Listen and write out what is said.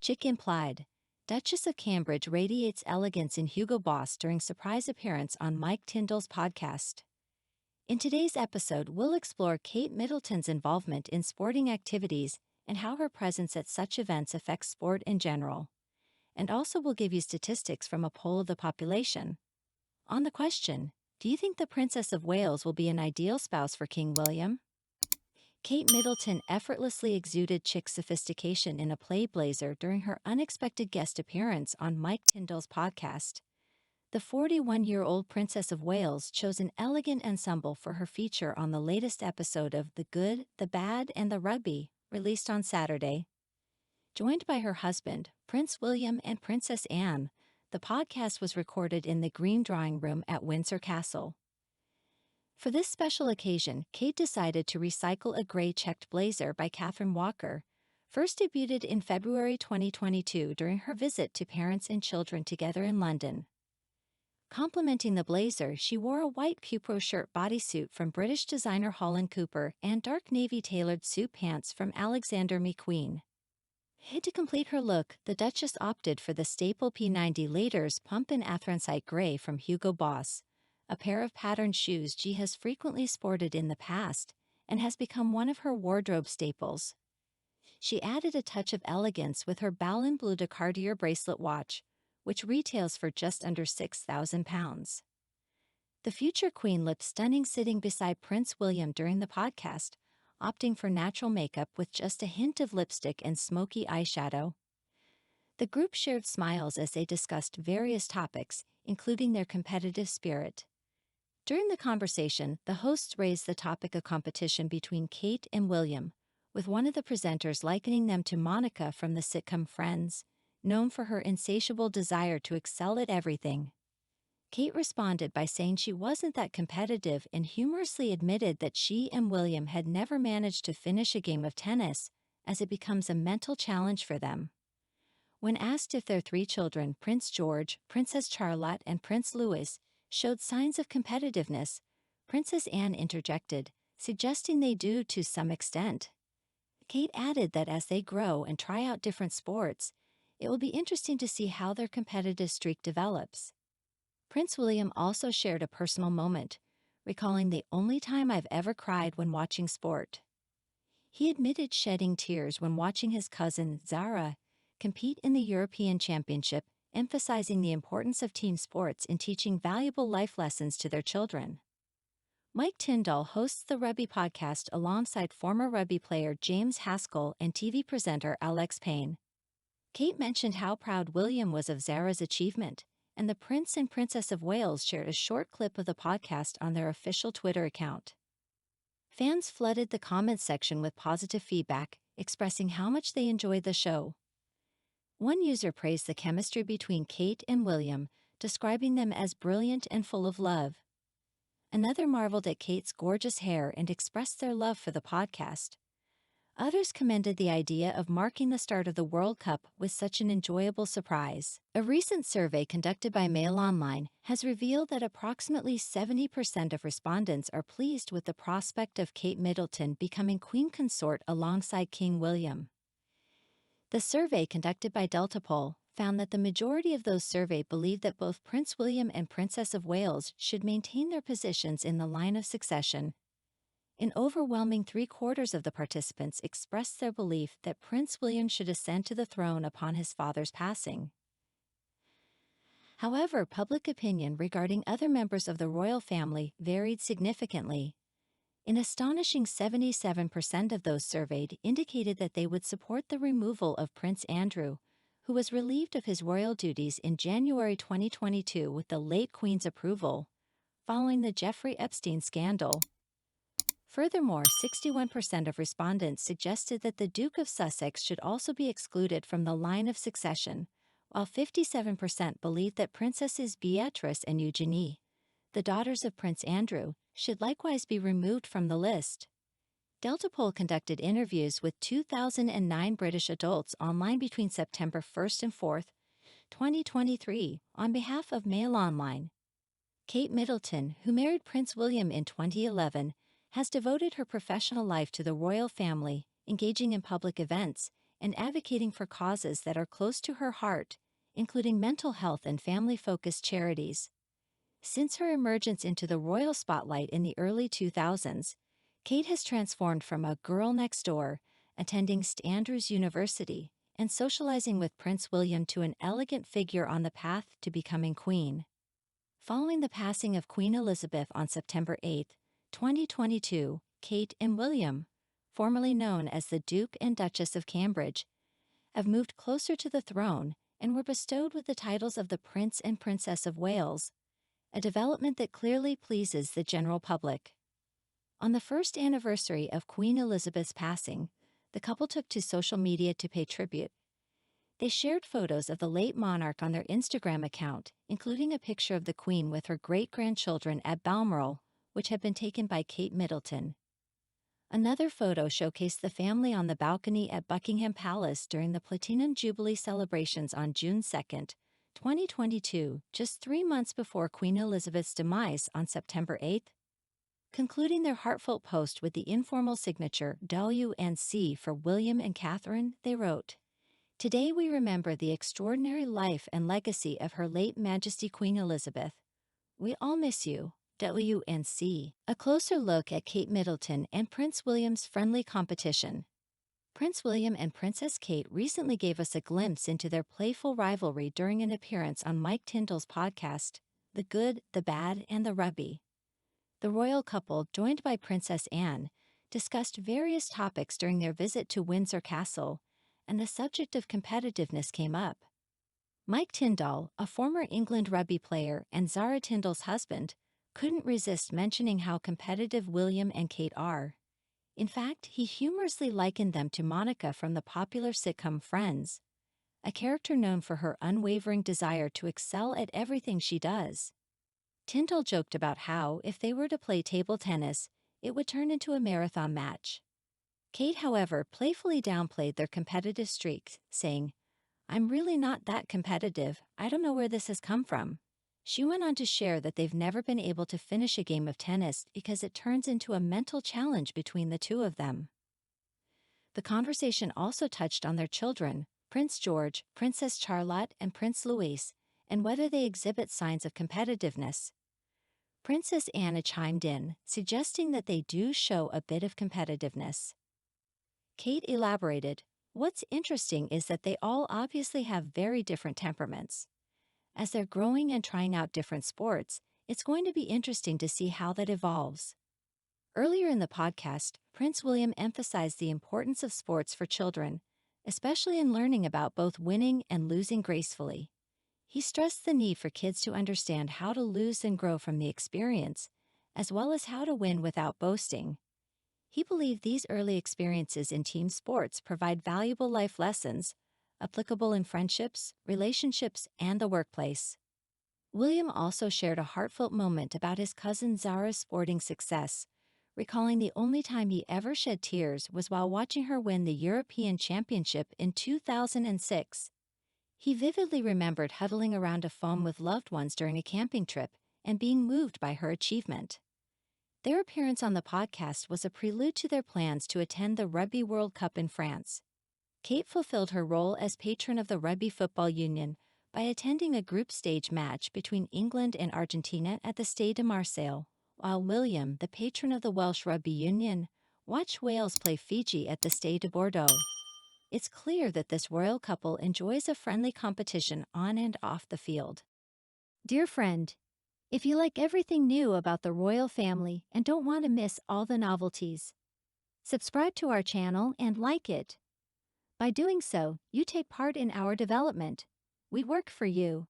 Chick implied. Duchess of Cambridge radiates elegance in Hugo Boss during surprise appearance on Mike Tindall's podcast. In today's episode, we'll explore Kate Middleton's involvement in sporting activities and how her presence at such events affects sport in general. And also we'll give you statistics from a poll of the population. On the question, do you think the Princess of Wales will be an ideal spouse for King William? Kate Middleton effortlessly exuded chic sophistication in a plaid blazer during her unexpected guest appearance on Mike Tindall's podcast. The 41-year-old Princess of Wales chose an elegant ensemble for her feature on the latest episode of The Good, the Bad, and the Rugby, released on Saturday. Joined by her husband, Prince William and Princess Anne, the podcast was recorded in the Green Drawing Room at Windsor Castle. For this special occasion, Kate decided to recycle a gray checked blazer by Catherine Walker, first debuted in February 2022 during her visit to parents and children together in London. Complementing the blazer, she wore a white Cupro shirt bodysuit from British designer Holland Cooper and dark navy tailored suit pants from Alexander McQueen. To complete her look, the Duchess opted for the staple P90 Laters Pump and Anthracite Gray from Hugo Boss, a pair of patterned shoes she has frequently sported in the past and has become one of her wardrobe staples. She added a touch of elegance with her Ballon Bleu de Cartier bracelet watch, which retails for just under £6,000. The future queen looked stunning sitting beside Prince William during the podcast, opting for natural makeup with just a hint of lipstick and smoky eyeshadow. The group shared smiles as they discussed various topics, including their competitive spirit. During the conversation, the hosts raised the topic of competition between Kate and William, with one of the presenters likening them to Monica from the sitcom Friends, known for her insatiable desire to excel at everything. Kate responded by saying she wasn't that competitive and humorously admitted that she and William had never managed to finish a game of tennis, as it becomes a mental challenge for them. When asked if their three children, Prince George, Princess Charlotte, and Prince Louis, showed signs of competitiveness, Princess Anne interjected, suggesting they do to some extent. Kate added that as they grow and try out different sports, it will be interesting to see how their competitive streak develops. Prince William also shared a personal moment, recalling the only time I've ever cried when watching sport. He admitted shedding tears when watching his cousin, Zara, compete in the European Championship, emphasizing the importance of team sports in teaching valuable life lessons to their children. Mike Tindall hosts the Rugby podcast alongside former rugby player James Haskell and TV presenter Alex Payne. Kate mentioned how proud William was of Zara's achievement, and the Prince and Princess of Wales shared a short clip of the podcast on their official Twitter account. Fans flooded the comments section with positive feedback, expressing how much they enjoyed the show. One user praised the chemistry between Kate and William, describing them as brilliant and full of love. Another marveled at Kate's gorgeous hair and expressed their love for the podcast. Others commended the idea of marking the start of the World Cup with such an enjoyable surprise. A recent survey conducted by Mail Online has revealed that approximately 70% of respondents are pleased with the prospect of Kate Middleton becoming Queen Consort alongside King William. The survey conducted by Delta Poll found that the majority of those surveyed believe that both Prince William and Princess of Wales should maintain their positions in the line of succession. An overwhelming 3/4 of the participants expressed their belief that Prince William should ascend to the throne upon his father's passing. However, public opinion regarding other members of the royal family varied significantly. An astonishing 77% of those surveyed indicated that they would support the removal of Prince Andrew, who was relieved of his royal duties in January 2022 with the late Queen's approval, following the Jeffrey Epstein scandal. Furthermore, 61% of respondents suggested that the Duke of Sussex should also be excluded from the line of succession, while 57% believed that Princesses Beatrice and Eugenie, the daughters of Prince Andrew, should likewise be removed from the list. Delta Poll conducted interviews with 2,009 British adults online between September 1st and 4th, 2023, on behalf of Mail Online. Kate Middleton, who married Prince William in 2011, has devoted her professional life to the royal family, engaging in public events, and advocating for causes that are close to her heart, including mental health and family-focused charities. Since her emergence into the royal spotlight in the early 2000s, Kate has transformed from a girl next door, attending St. Andrews University, and socializing with Prince William to an elegant figure on the path to becoming queen. Following the passing of Queen Elizabeth on September 8, 2022, Kate and William, formerly known as the Duke and Duchess of Cambridge, have moved closer to the throne and were bestowed with the titles of the Prince and Princess of Wales, a development that clearly pleases the general public. On the first anniversary of Queen Elizabeth's passing, the couple took to social media to pay tribute. They shared photos of the late monarch on their Instagram account, including a picture of the Queen with her great-grandchildren at Balmoral, which had been taken by Kate Middleton. Another photo showcased the family on the balcony at Buckingham Palace during the Platinum Jubilee celebrations on June 2, 2022, just 3 months before Queen Elizabeth's demise on September 8. Concluding their heartfelt post with the informal signature WNC for William and Catherine, they wrote, "Today we remember the extraordinary life and legacy of Her late Majesty Queen Elizabeth. We all miss you. WNC." A closer look at Kate Middleton and Prince William's friendly competition. Prince William and Princess Kate recently gave us a glimpse into their playful rivalry during an appearance on Mike Tindall's podcast, The Good, the Bad, and the Rugby. The royal couple, joined by Princess Anne, discussed various topics during their visit to Windsor Castle, and the subject of competitiveness came up. Mike Tindall, a former England rugby player and Zara Tindall's husband, couldn't resist mentioning how competitive William and Kate are. In fact, he humorously likened them to Monica from the popular sitcom Friends, a character known for her unwavering desire to excel at everything she does. Tindall joked about how, if they were to play table tennis, it would turn into a marathon match. Kate, however, playfully downplayed their competitive streaks, saying, "I'm really not that competitive. I don't know where this has come from." She went on to share that they've never been able to finish a game of tennis because it turns into a mental challenge between the two of them. The conversation also touched on their children, Prince George, Princess Charlotte, and Prince Louis, and whether they exhibit signs of competitiveness. Princess Anna chimed in, suggesting that they do show a bit of competitiveness. Kate elaborated, "What's interesting is that they all obviously have very different temperaments. As they're growing and trying out different sports, it's going to be interesting to see how that evolves." Earlier in the podcast, Prince William emphasized the importance of sports for children, especially in learning about both winning and losing gracefully. He stressed the need for kids to understand how to lose and grow from the experience, as well as how to win without boasting. He believed these early experiences in team sports provide valuable life lessons, applicable in friendships, relationships, and the workplace. William also shared a heartfelt moment about his cousin Zara's sporting success, recalling the only time he ever shed tears was while watching her win the European Championship in 2006. He vividly remembered huddling around a foam with loved ones during a camping trip and being moved by her achievement. Their appearance on the podcast was a prelude to their plans to attend the Rugby World Cup in France. Kate fulfilled her role as patron of the Rugby Football Union by attending a group stage match between England and Argentina at the Stade de Marseille, while William, the patron of the Welsh Rugby Union, watched Wales play Fiji at the Stade de Bordeaux. It's clear that this royal couple enjoys a friendly competition on and off the field. Dear friend, if you like everything new about the royal family and don't want to miss all the novelties, subscribe to our channel and like it. By doing so, you take part in our development. We work for you.